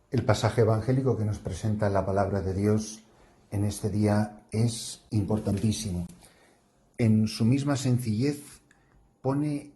El pasaje evangélico que nos presenta la palabra de Dios en este día es importantísimo. En su misma sencillez pone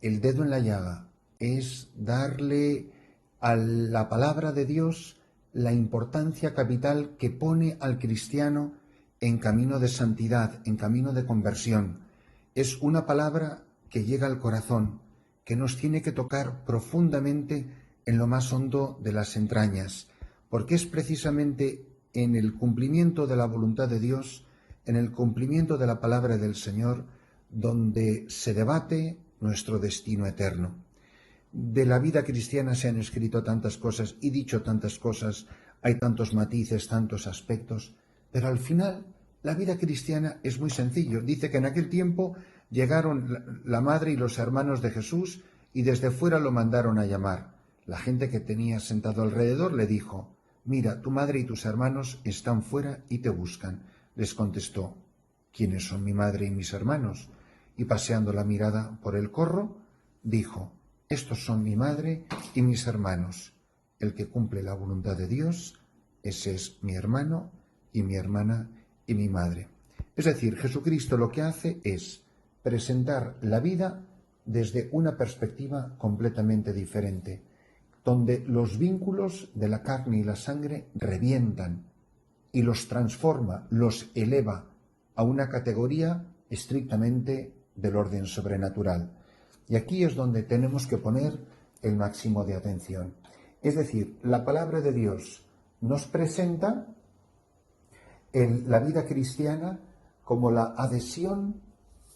el dedo en la llaga, es darle a la palabra de Dios la importancia capital que pone al cristiano en camino de santidad, en camino de conversión. Es una palabra que llega al corazón, que nos tiene que tocar profundamente en lo más hondo de las entrañas, porque es precisamente en el cumplimiento de la voluntad de Dios, en el cumplimiento de la palabra del Señor, donde se debate nuestro destino eterno. De la vida cristiana se han escrito tantas cosas y dicho tantas cosas, hay tantos matices, tantos aspectos, pero al final la vida cristiana es muy sencillo. Dice que en aquel tiempo llegaron la madre y los hermanos de Jesús y desde fuera lo mandaron a llamar. La gente que tenía sentado alrededor le dijo: «Mira, tu madre y tus hermanos están fuera y te buscan». Les contestó: «¿Quiénes son mi madre y mis hermanos?». Y paseando la mirada por el corro, dijo: «Estos son mi madre y mis hermanos. El que cumple la voluntad de Dios, ese es mi hermano y mi hermana y mi madre». Es decir, Jesucristo lo que hace es presentar la vida desde una perspectiva completamente diferente, donde los vínculos de la carne y la sangre revientan y los transforma, los eleva a una categoría estrictamente del orden sobrenatural. Y aquí es donde tenemos que poner el máximo de atención. Es decir, la palabra de Dios nos presenta la vida cristiana como la adhesión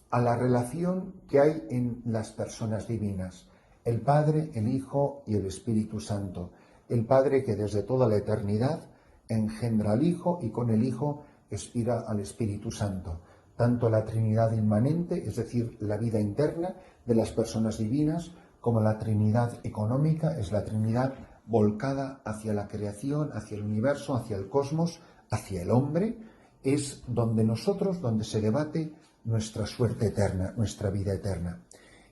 a la relación que hay en las personas divinas, el Padre, el Hijo y el Espíritu Santo. El Padre que desde toda la eternidad engendra al Hijo y con el Hijo expira al Espíritu Santo. Tanto la Trinidad inmanente, es decir, la vida interna de las personas divinas, como la Trinidad económica, es la Trinidad volcada hacia la creación, hacia el universo, hacia el cosmos, hacia el hombre, es donde se debate nuestra suerte eterna, nuestra vida eterna.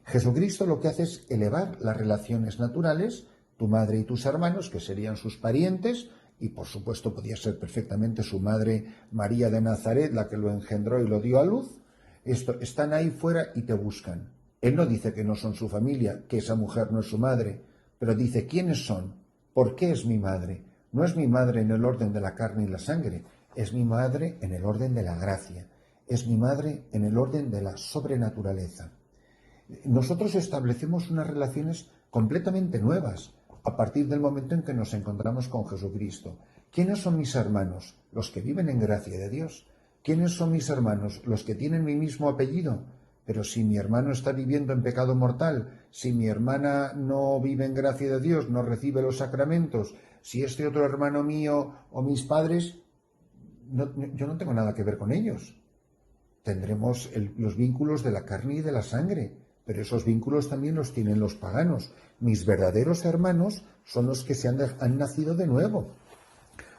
Jesucristo lo que hace es elevar las relaciones naturales, tu madre y tus hermanos, que serían sus parientes, y por supuesto podía ser perfectamente su madre María de Nazaret, la que lo engendró y lo dio a luz. Están ahí fuera y te buscan. Él no dice que no son su familia, que esa mujer no es su madre, pero dice quiénes son, por qué es mi madre. No es mi madre en el orden de la carne y la sangre, es mi madre en el orden de la gracia, es mi madre en el orden de la sobrenaturaleza. Nosotros establecemos unas relaciones completamente nuevas a partir del momento en que nos encontramos con Jesucristo. ¿Quiénes son mis hermanos? Los que viven en gracia de Dios. ¿Quiénes son mis hermanos? Los que tienen mi mismo apellido. Pero si mi hermano está viviendo en pecado mortal, si mi hermana no vive en gracia de Dios, no recibe los sacramentos, si este otro hermano mío o mis padres, yo no tengo nada que ver con ellos. Tendremos los vínculos de la carne y de la sangre, pero esos vínculos también los tienen los paganos. Mis verdaderos hermanos son los que han nacido de nuevo,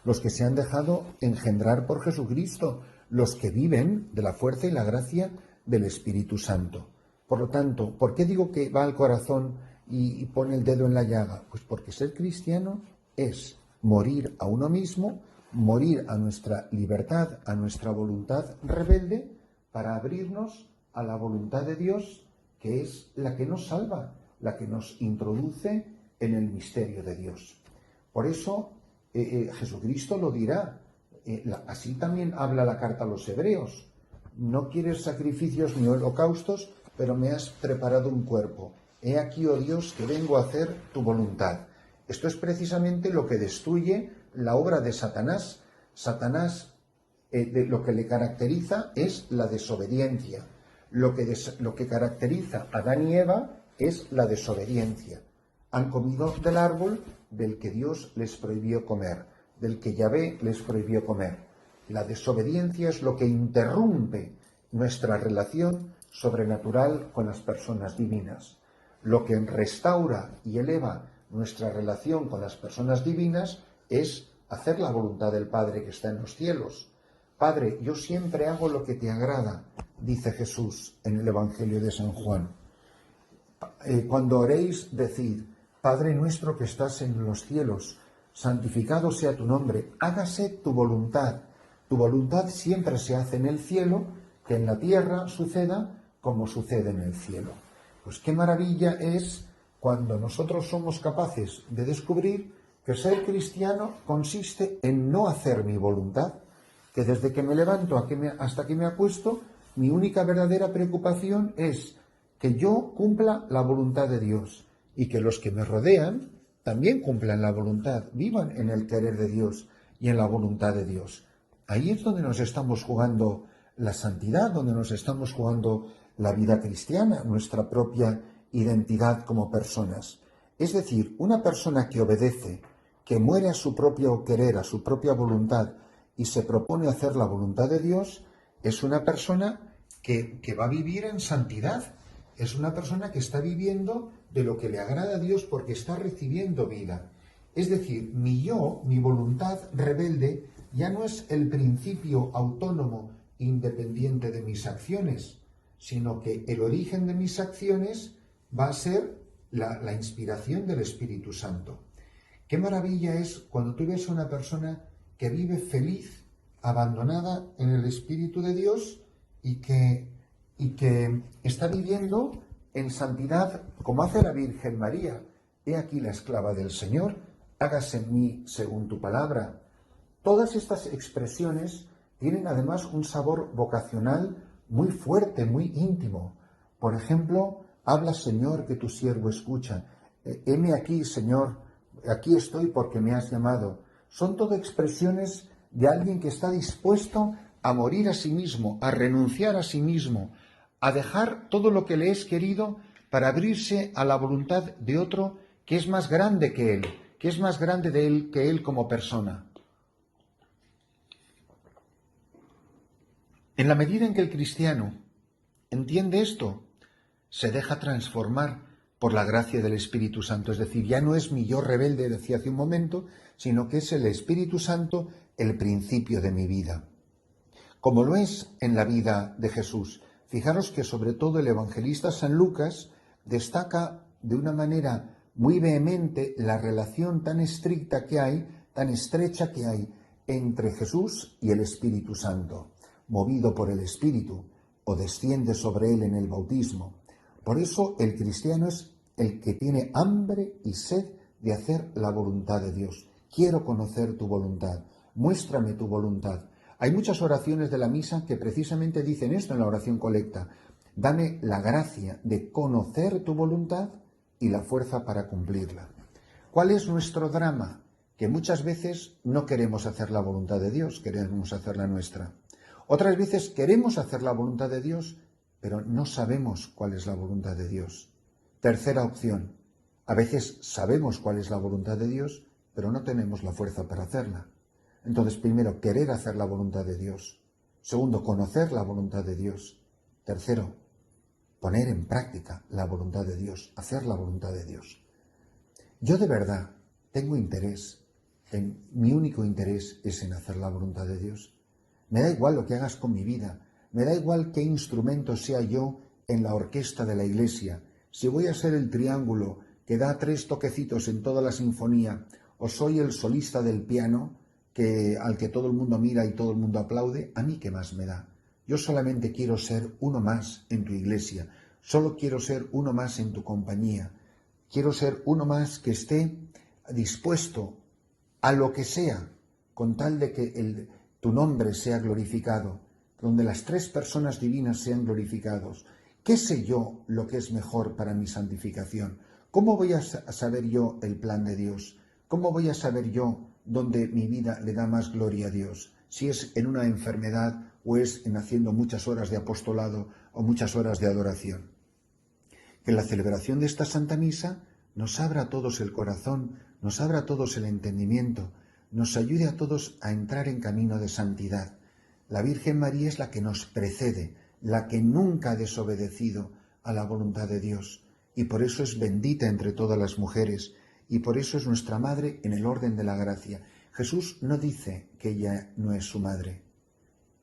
los que se han dejado engendrar por Jesucristo, los que viven de la fuerza y la gracia del Espíritu Santo. Por lo tanto, ¿por qué digo que va al corazón y pone el dedo en la llaga? Pues porque ser cristiano es morir a uno mismo, morir a nuestra libertad, a nuestra voluntad rebelde, para abrirnos a la voluntad de Dios, que es la que nos salva, la que nos introduce en el misterio de Dios. Por eso Jesucristo lo dirá. Así también habla la carta a los hebreos. No quieres sacrificios ni holocaustos, pero me has preparado un cuerpo. He aquí, oh Dios, que vengo a hacer tu voluntad. Esto es precisamente lo que destruye la obra de Satanás. Satanás, lo que le caracteriza es la desobediencia. Lo que caracteriza a Adán y Eva es la desobediencia. Han comido del árbol del que Dios les prohibió comer, del que Yahvé les prohibió comer. La desobediencia es lo que interrumpe nuestra relación sobrenatural con las personas divinas. Lo que restaura y eleva nuestra relación con las personas divinas es hacer la voluntad del Padre que está en los cielos. Padre, yo siempre hago lo que te agrada, dice Jesús en el Evangelio de San Juan. Cuando oréis, decid: Padre nuestro que estás en los cielos, santificado sea tu nombre, hágase tu voluntad. Tu voluntad siempre se hace en el cielo, que en la tierra suceda como sucede en el cielo. Pues qué maravilla es cuando nosotros somos capaces de descubrir que ser cristiano consiste en no hacer mi voluntad, que desde que me levanto hasta que me acuesto, mi única verdadera preocupación es que yo cumpla la voluntad de Dios y que los que me rodean también cumplan la voluntad, vivan en el querer de Dios y en la voluntad de Dios. Ahí es donde nos estamos jugando la santidad, donde nos estamos jugando la vida cristiana, nuestra propia identidad como personas. Es decir, una persona que obedece, que muere a su propio querer, a su propia voluntad y se propone hacer la voluntad de Dios, es una persona que va a vivir en santidad. Es una persona que está viviendo de lo que le agrada a Dios porque está recibiendo vida. Es decir, mi yo, mi voluntad rebelde, ya no es el principio autónomo independiente de mis acciones, sino que el origen de mis acciones va a ser la inspiración del Espíritu Santo. Qué maravilla es cuando tú ves a una persona que vive feliz, abandonada en el Espíritu de Dios y que está viviendo en santidad, como hace la Virgen María. He aquí la esclava del Señor, hágase en mí según tu palabra. Todas estas expresiones tienen además un sabor vocacional muy fuerte, muy íntimo. Por ejemplo, habla, Señor, que tu siervo escucha. Heme aquí, Señor, aquí estoy porque me has llamado. Son todo expresiones de alguien que está dispuesto a morir a sí mismo, a renunciar a sí mismo, a dejar todo lo que le es querido para abrirse a la voluntad de otro que es más grande que él, que es más grande de él que él como persona. En la medida en que el cristiano entiende esto, se deja transformar por la gracia del Espíritu Santo. Es decir, ya no es mi yo rebelde, decía hace un momento, sino que es el Espíritu Santo el principio de mi vida. Como lo es en la vida de Jesús. Fijaros que sobre todo el evangelista San Lucas destaca de una manera muy vehemente la relación tan estricta que hay, tan estrecha que hay entre Jesús y el Espíritu Santo, movido por el Espíritu, o desciende sobre él en el bautismo. Por eso el cristiano es el que tiene hambre y sed de hacer la voluntad de Dios. Quiero conocer tu voluntad, muéstrame tu voluntad. Hay muchas oraciones de la misa que precisamente dicen esto en la oración colecta. Dame la gracia de conocer tu voluntad y la fuerza para cumplirla. ¿Cuál es nuestro drama? Que muchas veces no queremos hacer la voluntad de Dios, queremos hacer la nuestra. Otras veces queremos hacer la voluntad de Dios, pero no sabemos cuál es la voluntad de Dios. Tercera opción. A veces sabemos cuál es la voluntad de Dios, pero no tenemos la fuerza para hacerla. Entonces, primero, querer hacer la voluntad de Dios. Segundo, conocer la voluntad de Dios. Tercero, poner en práctica la voluntad de Dios, hacer la voluntad de Dios. Yo de verdad tengo interés, mi único interés es en hacer la voluntad de Dios. Me da igual lo que hagas con mi vida, me da igual qué instrumento sea yo en la orquesta de la iglesia, si voy a ser el triángulo que da 3 toquecitos en toda la sinfonía, o soy el solista del piano, al que todo el mundo mira y todo el mundo aplaude, ¿a mí qué más me da? Yo solamente quiero ser uno más en tu iglesia, solo quiero ser uno más en tu compañía, quiero ser uno más que esté dispuesto a lo que sea, con tal de que tu nombre sea glorificado, donde las 3 personas divinas sean glorificados. ¿Qué sé yo lo que es mejor para mi santificación? ¿Cómo voy a saber yo el plan de Dios? ¿Cómo voy a saber yo dónde mi vida le da más gloria a Dios? Si es en una enfermedad o es en haciendo muchas horas de apostolado o muchas horas de adoración. Que la celebración de esta Santa Misa nos abra a todos el corazón, nos abra a todos el entendimiento, nos ayude a todos a entrar en camino de santidad. La Virgen María es la que nos precede, la que nunca ha desobedecido a la voluntad de Dios, y por eso es bendita entre todas las mujeres, y por eso es nuestra madre en el orden de la gracia. Jesús no dice que ella no es su madre.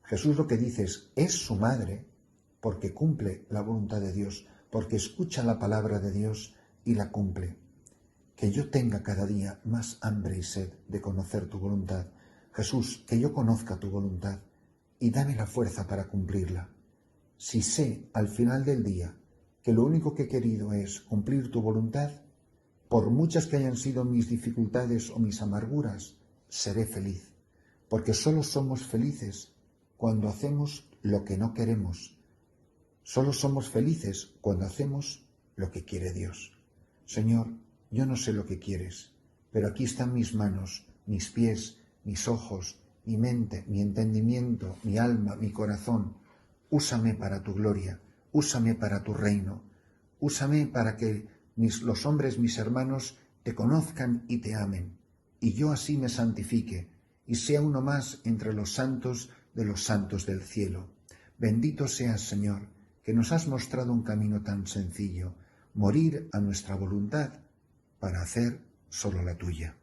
Jesús lo que dice es su madre porque cumple la voluntad de Dios, porque escucha la palabra de Dios y la cumple. que yo tenga cada día más hambre y sed de conocer tu voluntad. Jesús, que yo conozca tu voluntad y dame la fuerza para cumplirla. Si sé al final del día que lo único que he querido es cumplir tu voluntad, por muchas que hayan sido mis dificultades o mis amarguras, seré feliz, porque solo somos felices cuando hacemos lo que no queremos. Solo somos felices cuando hacemos lo que quiere Dios. Señor, yo no sé lo que quieres, pero aquí están mis manos, mis pies, mis ojos, mi mente, mi entendimiento, mi alma, mi corazón. Úsame para tu gloria, úsame para tu reino, úsame para que los hombres, mis hermanos, te conozcan y te amen, y yo así me santifique, y sea uno más entre los santos de los santos del cielo. Bendito seas, Señor, que nos has mostrado un camino tan sencillo, morir a nuestra voluntad para hacer solo la tuya.